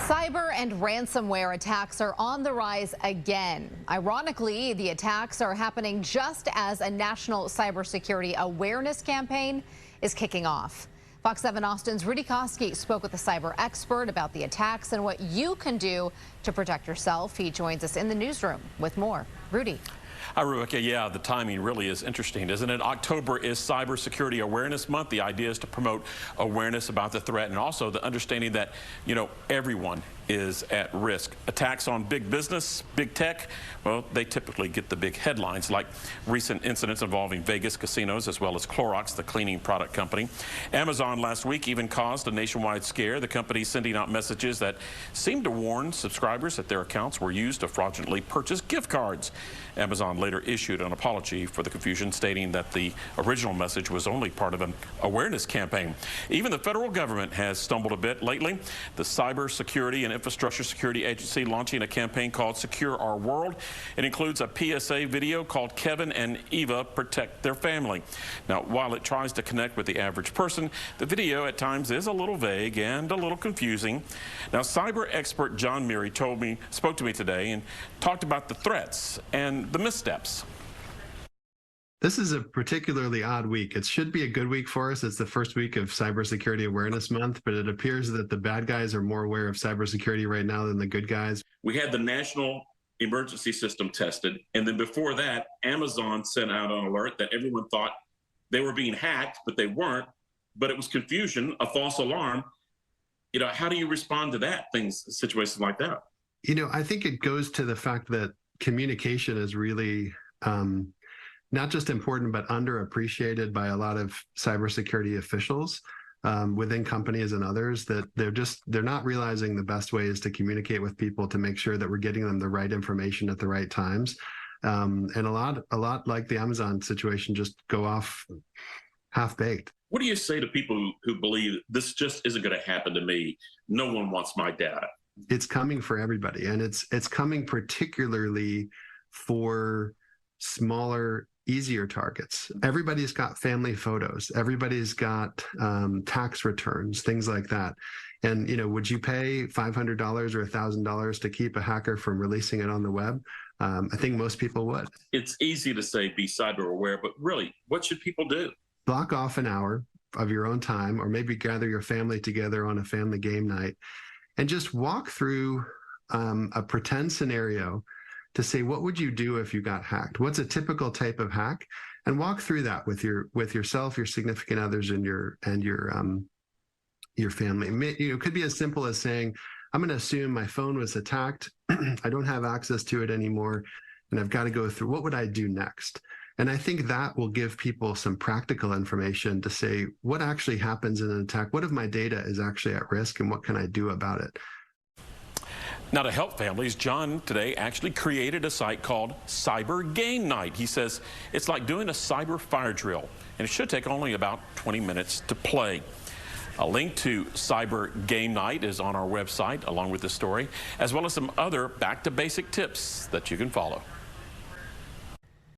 Cyber and ransomware attacks are on the rise again. Ironically, the attacks are happening just as a national cybersecurity awareness campaign is kicking off. Fox 7 Austin's Rudy Koski spoke with a cyber expert about the attacks and what you can do to protect yourself. He joins us in the newsroom with more. Rudy. Hi, Rebecca. Yeah, the timing really is interesting, isn't it? October is Cybersecurity Awareness Month. The idea is to promote awareness about the threat and also the understanding that, everyone is at risk. Attacks on big business, big tech, well, they typically get the big headlines, like recent incidents involving Vegas casinos as well as Clorox, the cleaning product company. Amazon last week even caused a nationwide scare. The company sending out messages that seemed to warn subscribers that their accounts were used to fraudulently purchase gift cards. Amazon later issued an apology for the confusion, stating that the original message was only part of an awareness campaign. Even the federal government has stumbled a bit lately. The Cybersecurity and Infrastructure Security Agency launching a campaign called Secure Our World. It includes a PSA video called Kevin and Eva Protect Their Family. Now, while it tries to connect with the average person, the video at times is a little vague and a little confusing. Now, cyber expert John Meary spoke to me today and talked about the threats and the missteps. This is a particularly odd week. It should be a good week for us. It's the first week of Cybersecurity Awareness Month, but it appears that the bad guys are more aware of cybersecurity right now than the good guys. We had the national emergency system tested, and then before that, Amazon sent out an alert that everyone thought they were being hacked, but they weren't. But it was confusion, a false alarm. How do you respond to that, situations like that? I think it goes to the fact that communication is really not just important, but underappreciated by a lot of cybersecurity officials within companies and others, that they're not realizing the best ways to communicate with people to make sure that we're getting them the right information at the right times. And a lot like the Amazon situation just go off half-baked. What do you say to people who believe this just isn't going to happen to me? No one wants my data. It's coming for everybody, and it's coming particularly for smaller, easier targets. Everybody's got family photos. Everybody's got tax returns, things like that. And, would you pay $500 or $1,000 to keep a hacker from releasing it on the web? I think most people would. It's easy to say be cyber aware, but really, what should people do? Block off an hour of your own time, or maybe gather your family together on a family game night and just walk through a pretend scenario to say, what would you do if you got hacked? What's a typical type of hack? And walk through that with yourself, your significant others, and your family. It could be as simple as saying, I'm going to assume my phone was attacked. I don't have access to it anymore, and I've got to go through, what would I do next? And I think that will give people some practical information to say, what actually happens in an attack? What if my data is actually at risk, and what can I do about it? Now, to help families, John today actually created a site called Cyber Game Night. He says it's like doing a cyber fire drill, and it should take only about 20 minutes to play. A link to Cyber Game Night is on our website, along with this story, as well as some other back-to-basic tips that you can follow.